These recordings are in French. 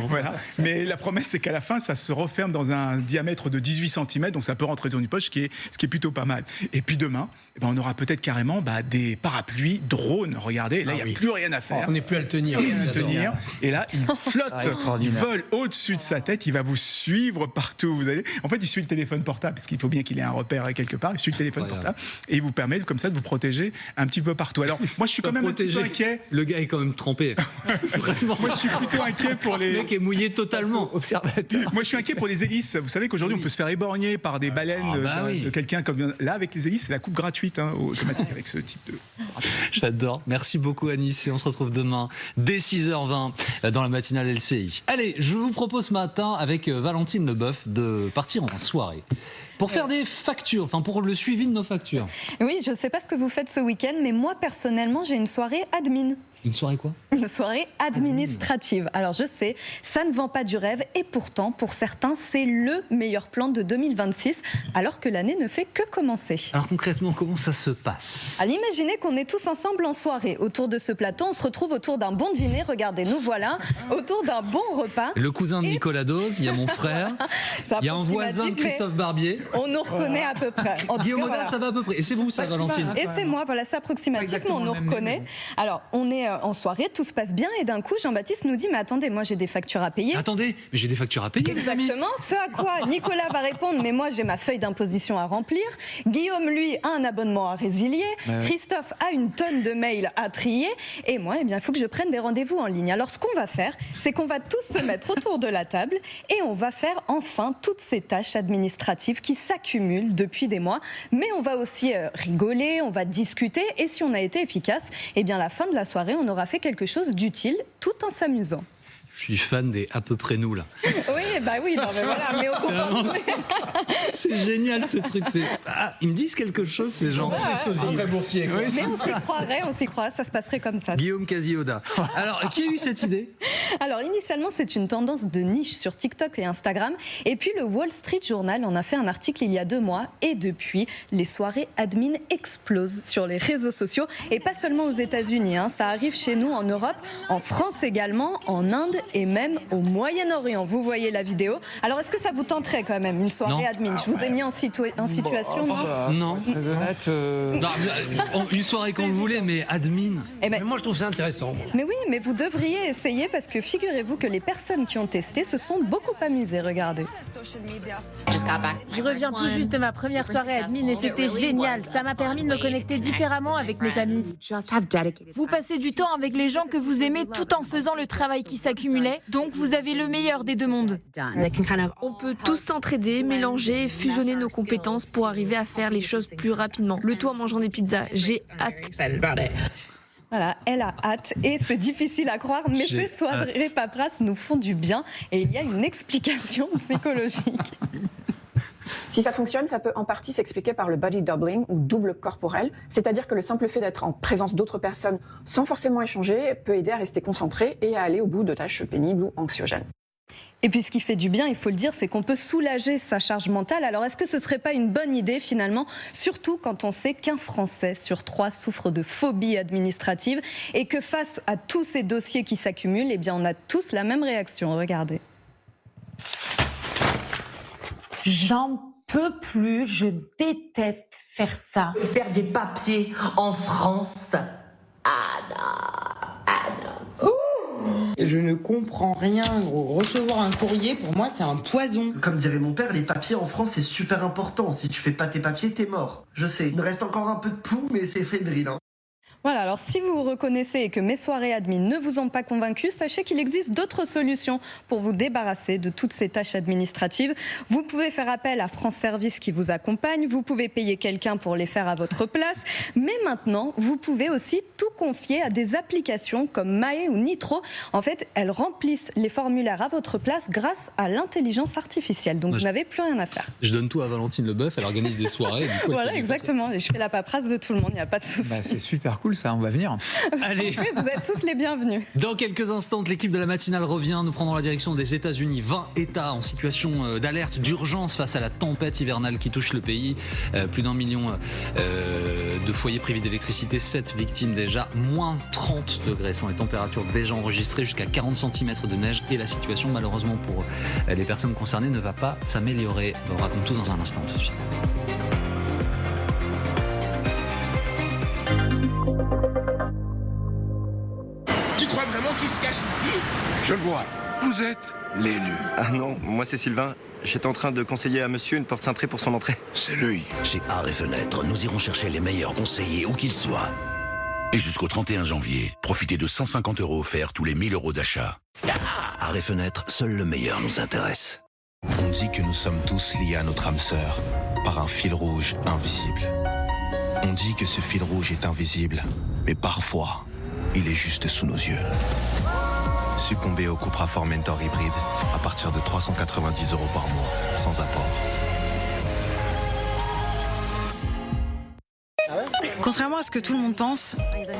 Voilà. Mais la promesse, c'est qu'à la fin, ça se referme dans un diamètre de 18 cm, donc ça peut rentrer dans une poche, ce qui est plutôt pas mal. Et puis demain, on aura peut-être carrément des parapluies drones. Regardez, là, il n'y a plus rien à faire. On n'est plus à le tenir. Et là, il flotte, il vole au-dessus de sa tête, il va vous suivre partout. En fait, il suit le téléphone portable, parce qu'il faut bien qu'il ait un repère quelque part. Il suit le téléphone portable et il vous permet comme ça de vous protéger un petit peu partout. Alors, moi, je suis quand même un petit peu inquiet. Le gars est quand même trempé. Vraiment. Moi, je suis plutôt inquiet pour les... Le mec est mouillé totalement. Observateur. Moi, je suis inquiet pour les hélices. Vous savez qu'aujourd'hui, on peut se faire éborgner par des baleines de quelqu'un comme... Là, avec les hélices, c'est la coupe gratuite, automatique, avec ce type de... J'adore. Merci beaucoup, Anis. Et on se retrouve demain, dès 6h20, dans la matinale LCI. Allez, je vous propose ce matin, avec Valentine Leboeuf, de partir en soirée. Pour faire des factures, pour le suivi de nos factures. Oui, je ne sais pas ce que vous faites ce week-end, mais moi, personnellement, j'ai une soirée admin. Une soirée quoi? Une soirée administrative. Alors je sais, ça ne vend pas du rêve et pourtant, pour certains, c'est le meilleur plan de 2026, alors que l'année ne fait que commencer. Alors concrètement, comment ça se passe? Alors imaginez qu'on est tous ensemble en soirée. Autour de ce plateau, on se retrouve autour d'un bon dîner. Regardez, nous voilà, autour d'un bon repas. Le cousin de Nicolas Dose, il y a mon frère, il y a un voisin de Christophe Barbier. On nous reconnaît à peu près. Guillaume Audas, ça va à peu près. Et c'est vous, ça, Valentine? Et c'est moi, voilà, c'est approximatif, mais on nous reconnaît. Alors, on est en soirée, tout se passe bien, et d'un coup, Jean-Baptiste nous dit, mais attendez, moi j'ai des factures à payer. Attendez, mais j'ai des factures à payer. Exactement, ce à quoi Nicolas va répondre, mais moi j'ai ma feuille d'imposition à remplir. Guillaume, lui, a un abonnement à résilier. Christophe a une tonne de mails à trier. Et moi, il faut que je prenne des rendez-vous en ligne. Alors, ce qu'on va faire, c'est qu'on va tous se mettre autour de la table et on va faire enfin toutes ces tâches administratives qui s'accumulent depuis des mois. Mais on va aussi rigoler, on va discuter. Et si on a été efficace, à la fin de la soirée, on aura fait quelque chose d'utile tout en s'amusant. Je suis fan des à peu près nous là. Oui, oui, non, mais voilà, mais c'est génial ce truc. Ils me disent quelque chose ces gens. Un vrai boursier. Mais on s'y croirait, ça se passerait comme ça. Guillaume Casioda. Alors, qui a eu cette idée? Alors, initialement, c'est une tendance de niche sur TikTok et Instagram. Et puis, le Wall Street Journal en a fait un article il y a 2 mois. Et depuis, les soirées admin explosent sur les réseaux sociaux. Et pas seulement aux États-Unis. Ça arrive chez nous en Europe, en France également, en Inde et même au Moyen-Orient. Vous voyez la vidéo. Alors, est-ce que ça vous tenterait quand même, une soirée admin? Je vous ai mis en situation, non. Très honnête. Une soirée quand vous voulez, mais admin. Mais moi, je trouve ça intéressant. Mais oui, mais vous devriez essayer parce que figurez-vous que les personnes qui ont testé se sont beaucoup amusées. Regardez. Je reviens tout juste de ma première soirée admin et c'était génial. Ça m'a permis de me connecter différemment avec mes amis. Vous passez du temps avec les gens que vous aimez tout en faisant le travail qui s'accumulait. Donc vous avez le meilleur des 2 mondes. On peut tous s'entraider, mélanger et fusionner nos compétences pour arriver à faire les choses plus rapidement. Le tout en mangeant des pizzas. J'ai hâte. Voilà, elle a hâte et c'est difficile à croire, mais ces soirées paperasses nous font du bien et il y a une explication psychologique. Si ça fonctionne, ça peut en partie s'expliquer par le body doubling ou double corporel, c'est-à-dire que le simple fait d'être en présence d'autres personnes sans forcément échanger peut aider à rester concentré et à aller au bout de tâches pénibles ou anxiogènes. Et puis ce qui fait du bien, il faut le dire, c'est qu'on peut soulager sa charge mentale. Alors est-ce que ce ne serait pas une bonne idée finalement, surtout quand on sait qu'un Français sur 3 souffre de phobie administrative et que face à tous ces dossiers qui s'accumulent, on a tous la même réaction. Regardez. J'en peux plus, je déteste faire ça. Faire des papiers en France. Je ne comprends rien, gros. Recevoir un courrier, pour moi, c'est un poison. Comme dirait mon père, les papiers en France, c'est super important. Si tu fais pas tes papiers, t'es mort. Je sais, il me reste encore un peu de pouls, mais c'est fébrile. Voilà, alors si vous vous reconnaissez et que mes soirées admin ne vous ont pas convaincu, sachez qu'il existe d'autres solutions pour vous débarrasser de toutes ces tâches administratives. Vous pouvez faire appel à France Service qui vous accompagne, vous pouvez payer quelqu'un pour les faire à votre place, mais maintenant, vous pouvez aussi tout confier à des applications comme Mae ou Nitro. En fait, elles remplissent les formulaires à votre place grâce à l'intelligence artificielle, donc vous n'avez plus rien à faire. Je donne tout à Valentine Leboeuf, elle organise des soirées. Et du coup, voilà, exactement, et je fais la paperasse de tout le monde, il n'y a pas de souci. C'est super cool. cool ça, on va venir. Allez. Oui, vous êtes tous les bienvenus. Dans quelques instants, l'équipe de la matinale revient. Nous prendrons la direction des États-Unis. 20 États en situation d'alerte, d'urgence face à la tempête hivernale qui touche le pays. Plus d'1 million de foyers privés d'électricité, 7 victimes déjà. Moins 30 degrés sont les températures déjà enregistrées, jusqu'à 40 cm de neige. Et la situation, malheureusement pour les personnes concernées, ne va pas s'améliorer. On raconte tout dans un instant tout de suite. Tu crois vraiment qu'il se cache ici? Je le vois. Vous êtes l'élu. Ah non, moi c'est Sylvain. J'étais en train de conseiller à monsieur une porte cintrée pour son entrée. C'est lui. Chez Art et Fenêtre, nous irons chercher les meilleurs conseillers où qu'ils soient. Et jusqu'au 31 janvier, profitez de 150 € offerts tous les 1000 € d'achat. Art et Fenêtre, seul le meilleur nous intéresse. On dit que nous sommes tous liés à notre âme sœur par un fil rouge invisible. On dit que ce fil rouge est invisible, mais parfois, il est juste sous nos yeux. Succombez au Cupra Formentor hybride à partir de 390 € par mois, sans apport. Contrairement à ce que tout le monde pense,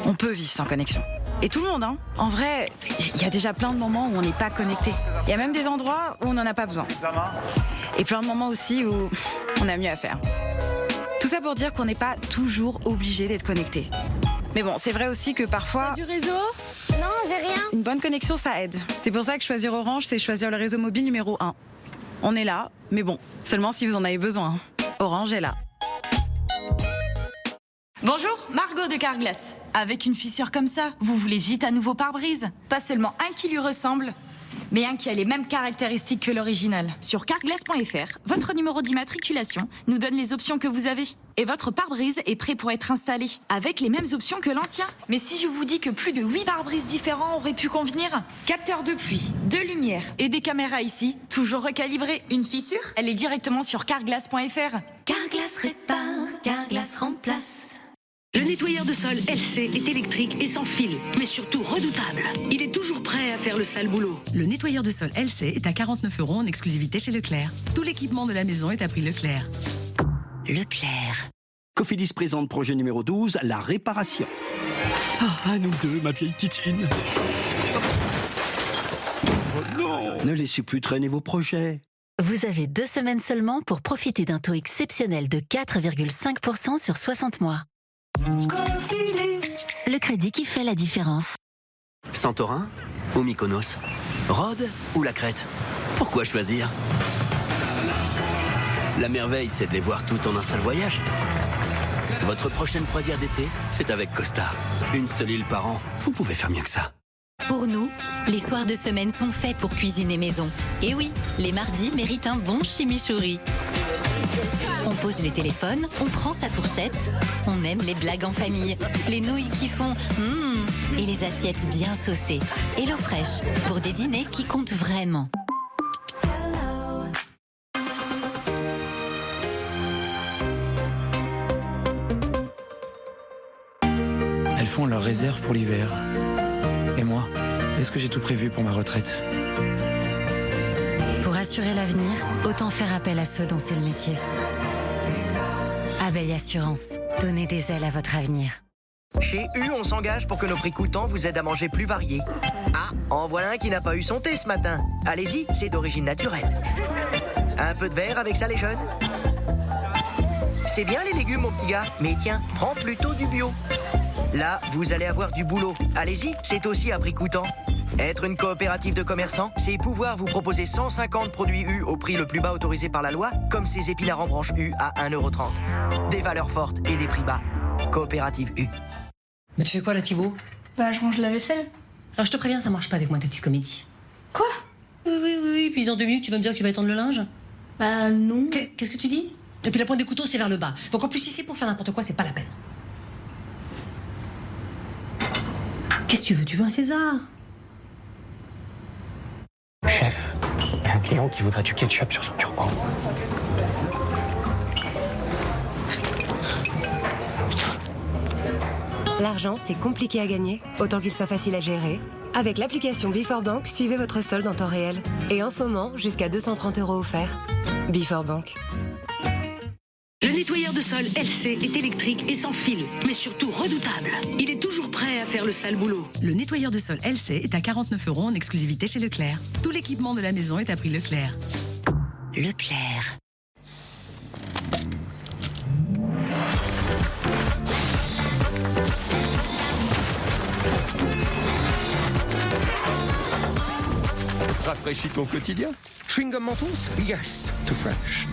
on peut vivre sans connexion. Et tout le monde, hein. En vrai, il y a déjà plein de moments où on n'est pas connecté. Il y a même des endroits où on n'en a pas besoin. Et plein de moments aussi où on a mieux à faire. Tout ça pour dire qu'on n'est pas toujours obligé d'être connecté. Mais bon, c'est vrai aussi que parfois... Du réseau? Non, j'ai rien. Une bonne connexion, ça aide. C'est pour ça que choisir Orange, c'est choisir le réseau mobile numéro 1. On est là, mais bon, seulement si vous en avez besoin. Orange est là. Bonjour, Margot de Carglass. Avec une fissure comme ça, vous voulez vite un nouveau pare-brise? Pas seulement un qui lui ressemble, mais un qui a les mêmes caractéristiques que l'original. Sur carglass.fr, votre numéro d'immatriculation nous donne les options que vous avez. Et votre pare-brise est prêt pour être installé, avec les mêmes options que l'ancien. Mais si je vous dis que plus de 8 pare-brises différents auraient pu convenir? Capteur de pluie, de lumière et des caméras ici, toujours recalibrées. Une fissure? Elle est directement sur carglass.fr. Carglass répare, Carglass remplace. Le nettoyeur de sol LC est électrique et sans fil, mais surtout redoutable. Il est toujours prêt à faire le sale boulot. Le nettoyeur de sol LC est à 49 € en exclusivité chez Leclerc. Tout l'équipement de la maison est à prix Leclerc. Leclerc. Cofidis présente projet numéro 12, la réparation. Ah, à nous deux, ma vieille titine. Oh non! Ne laissez plus traîner vos projets. Vous avez 2 semaines seulement pour profiter d'un taux exceptionnel de 4,5% sur 60 mois. Cofidis. Le crédit qui fait la différence. Santorin ou Mykonos? Rhodes ou la Crète? Pourquoi choisir? La merveille, c'est de les voir toutes en un seul voyage. Votre prochaine croisière d'été, c'est avec Costa. Une seule île par an, vous pouvez faire mieux que ça. Pour nous, les soirs de semaine sont faits pour cuisiner maison. Et oui, les mardis méritent un bon chimichurri. On pose les téléphones, on prend sa fourchette, on aime les blagues en famille, les nouilles qui font et les assiettes bien saucées. Et l'eau fraîche pour des dîners qui comptent vraiment. Elles font leurs réserves pour l'hiver. Et moi, est-ce que j'ai tout prévu pour ma retraite? Pour assurer l'avenir, autant faire appel à ceux dont c'est le métier. Abeille Assurance, donnez des ailes à votre avenir. Chez U, on s'engage pour que nos prix coûtants vous aident à manger plus varié. Ah, en voilà un qui n'a pas eu son thé ce matin. Allez-y, c'est d'origine naturelle. Un peu de verre avec ça, les jeunes? C'est bien les légumes, mon petit gars, mais tiens, prends plutôt du bio. Là, vous allez avoir du boulot. Allez-y, c'est aussi à prix coûtant. Être une coopérative de commerçants, c'est pouvoir vous proposer 150 produits U au prix le plus bas autorisé par la loi, comme ces épinards en branche U à 1,30 €. Des valeurs fortes et des prix bas. Coopérative U. Mais tu fais quoi là, Thibaut? Bah, je range la vaisselle. Alors je te préviens, ça marche pas avec moi, tes petites comédies. Quoi? Oui, puis dans 2 minutes, tu vas me dire que tu vas étendre le linge? Bah, non. Qu'est-ce que tu dis? Et puis la pointe des couteaux, c'est vers le bas. Donc en plus, si c'est pour faire n'importe quoi, c'est pas la peine. Qu'est-ce que tu veux? Tu veux un César? Chef, il y a un client qui voudrait du ketchup sur son turbo. L'argent, c'est compliqué à gagner, autant qu'il soit facile à gérer. Avec l'application Before-Bank, suivez votre solde en temps réel. Et en ce moment, jusqu'à 230 € offerts. Before-Bank. Le nettoyeur de sol LC est électrique et sans fil, mais surtout redoutable. Il est toujours prêt à faire le sale boulot. Le nettoyeur de sol LC est à 49 € en exclusivité chez Leclerc. Tout l'équipement de la maison est à prix Leclerc. Leclerc. Rafraîchis ton quotidien. Chewing-gum Mentos? Yes, too fresh.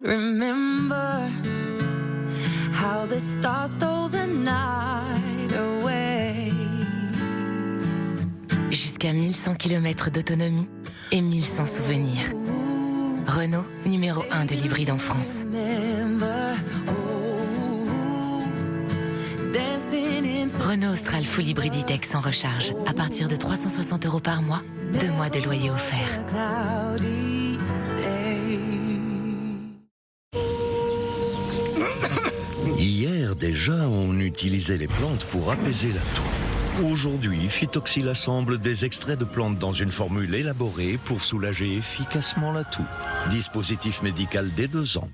Remember how the stars stole the night away. Jusqu'à 1100 km d'autonomie et 1100 souvenirs. Renault, numéro 1 de l'hybride en France. Renault Austral Full Hybrid E-Tech sans recharge. À partir de 360 € par mois, 2 mois de loyer offert. Hier déjà, on utilisait les plantes pour apaiser la toux. Aujourd'hui, Phytoxyl assemble des extraits de plantes dans une formule élaborée pour soulager efficacement la toux. Dispositif médical dès 2 ans.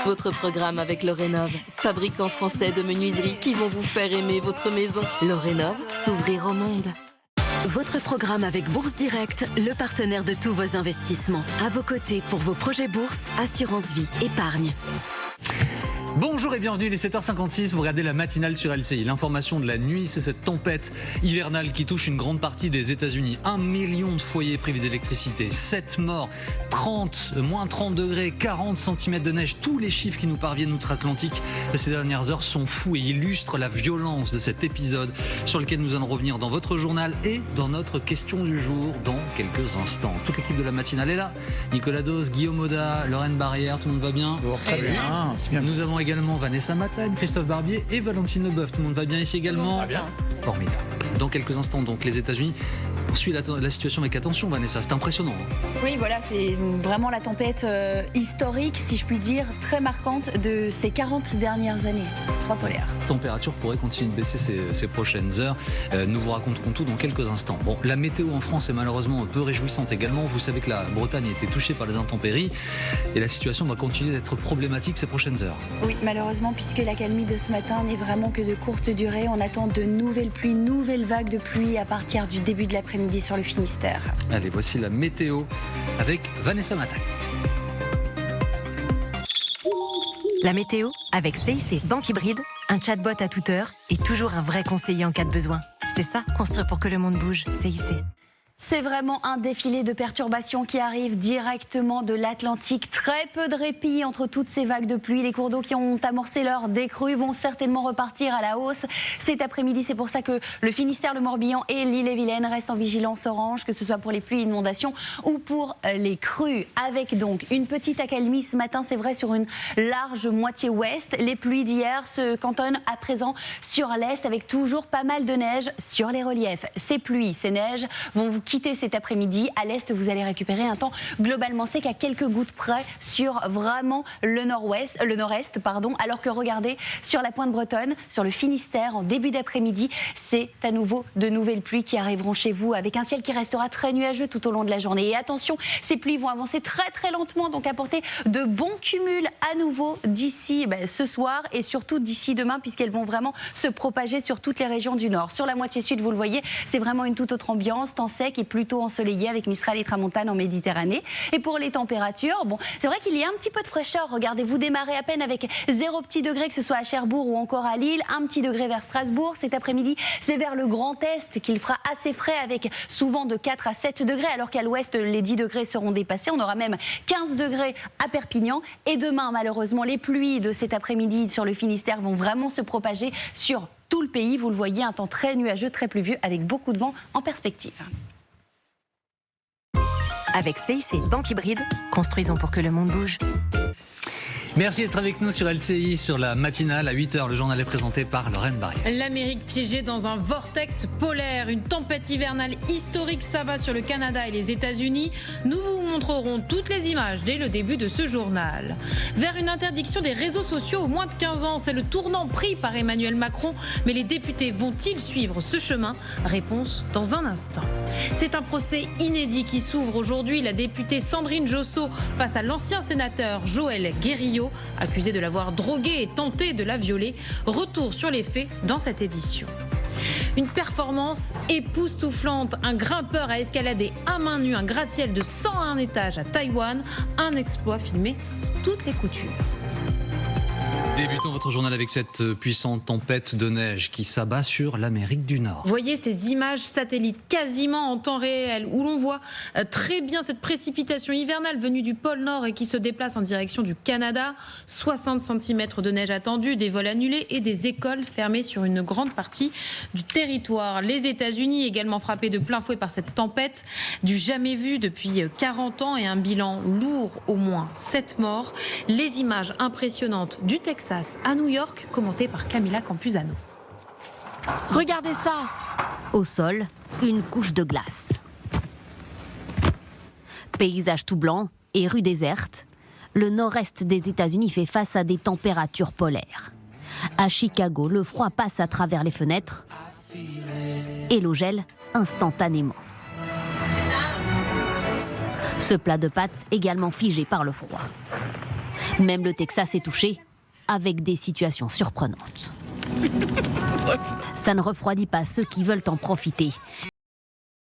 Votre programme avec Lorénov, fabricant français de menuiseries qui vont vous faire aimer votre maison. Lorénov, s'ouvrir au monde. Votre programme avec Bourse Direct, le partenaire de tous vos investissements. À vos côtés pour vos projets bourse, assurance vie, épargne. Bonjour et bienvenue, il est 7h56, vous regardez la matinale sur LCI. L'information de la nuit, c'est cette tempête hivernale qui touche une grande partie des États-Unis. 1 million de foyers privés d'électricité, 7 morts, moins 30 degrés, 40 cm de neige. Tous les chiffres qui nous parviennent outre-Atlantique de ces dernières heures sont fous et illustrent la violence de cet épisode sur lequel nous allons revenir dans votre journal et dans notre question du jour dans quelques instants. Toute l'équipe de la matinale est là. Nicolas Dose, Guillaume Audat, Lorraine Barrière, tout le monde va bien? Très bien, c'est bien. Nous avons également Vanessa Matagne, Christophe Barbier et Valentine Leboeuf. Tout le monde va bien ici également? Bien. Formidable. Dans quelques instants, donc, les États-Unis. On suit la situation avec attention, Vanessa. C'est impressionnant. Oui, voilà, c'est vraiment la tempête historique, si je puis dire, très marquante de ces 40 dernières années. 3 polaires. La température pourrait continuer de baisser ces prochaines heures. Nous vous raconterons tout dans quelques instants. Bon, la météo en France est malheureusement peu réjouissante également. Vous savez que la Bretagne a été touchée par les intempéries et la situation va continuer d'être problématique ces prochaines heures. Oui, malheureusement, puisque l'accalmie de ce matin n'est vraiment que de courte durée. On attend de nouvelles pluies, nouvelles vagues de pluie à partir du début de l'après-midi sur le Finistère. Allez, voici la météo avec Vanessa Matagne. La météo avec CIC Banque Hybride, un chatbot à toute heure et toujours un vrai conseiller en cas de besoin. C'est ça, construire pour que le monde bouge, CIC. C'est vraiment un défilé de perturbations qui arrive directement de l'Atlantique. Très peu de répit entre toutes ces vagues de pluie. Les cours d'eau qui ont amorcé leur décrue vont certainement repartir à la hausse cet après-midi. C'est pour ça que le Finistère, le Morbihan et l'Ille-et-Vilaine restent en vigilance orange, que ce soit pour les pluies, inondations ou pour les crues. Avec donc une petite accalmie ce matin, c'est vrai, sur une large moitié ouest. Les pluies d'hier se cantonnent à présent sur l'est avec toujours pas mal de neige sur les reliefs. Ces pluies, ces neiges vont vous quitter cet après-midi. À l'est, vous allez récupérer un temps globalement sec à quelques gouttes près sur vraiment le nord-est, alors que regardez, sur la pointe bretonne, sur le Finistère, en début d'après-midi, c'est à nouveau de nouvelles pluies qui arriveront chez vous avec un ciel qui restera très nuageux tout au long de la journée. Et attention, ces pluies vont avancer très très lentement, donc apporter de bons cumuls à nouveau d'ici ce soir et surtout d'ici demain, puisqu'elles vont vraiment se propager sur toutes les régions du nord. Sur la moitié sud, vous le voyez, c'est vraiment une toute autre ambiance, temps sec et plutôt ensoleillé avec Mistral et Tramontane en Méditerranée. Et pour les températures, bon, c'est vrai qu'il y a un petit peu de fraîcheur. Regardez, vous démarrez à peine avec 0 petit degré, que ce soit à Cherbourg ou encore à Lille, 1 petit degré vers Strasbourg. Cet après-midi, c'est vers le Grand Est qu'il fera assez frais avec souvent de 4 à 7 degrés, alors qu'à l'ouest, les 10 degrés seront dépassés. On aura même 15 degrés à Perpignan. Et demain, malheureusement, les pluies de cet après-midi sur le Finistère vont vraiment se propager sur tout le pays. Vous le voyez, un temps très nuageux, très pluvieux, avec beaucoup de vent en perspective. Avec CIC Banque Hybride, construisons pour que le monde bouge. Merci d'être avec nous sur LCI, sur la matinale à 8h. Le journal est présenté par Lorraine Barry. L'Amérique piégée dans un vortex polaire. Une tempête hivernale historique s'abat sur le Canada et les États-Unis. Nous vous montrerons toutes les images dès le début de ce journal. Vers une interdiction des réseaux sociaux aux moins de 15 ans, c'est le tournant pris par Emmanuel Macron. Mais les députés vont-ils suivre ce chemin? Réponse dans un instant. C'est un procès inédit qui s'ouvre aujourd'hui. La députée Sandrine Josso face à l'ancien sénateur Joël Guerrillo, accusé de l'avoir droguée et tenté de la violer. Retour sur les faits dans cette édition. Une performance époustouflante. Un grimpeur a escaladé à main nue un gratte-ciel de 101 étages à Taïwan. Un exploit filmé sous toutes les coutures. Débutons votre journal avec cette puissante tempête de neige qui s'abat sur l'Amérique du Nord. Voyez ces images satellites quasiment en temps réel où l'on voit très bien cette précipitation hivernale venue du pôle Nord et qui se déplace en direction du Canada. 60 cm de neige attendue, des vols annulés et des écoles fermées sur une grande partie du territoire. Les États-Unis également frappés de plein fouet par cette tempête, du jamais vu depuis 40 ans et un bilan lourd, au moins 7 morts. Les images impressionnantes du Texas à New York, commentées par Camila Campuzano. Regardez ça! Au sol, une couche de glace. Paysage tout blanc et rue déserte, le nord-est des États-Unis fait face à des températures polaires. À Chicago, le froid passe à travers les fenêtres et l'eau gèle instantanément. Ce plat de pâtes également figé par le froid. Même le Texas est touché, avec des situations surprenantes. Ça ne refroidit pas ceux qui veulent en profiter.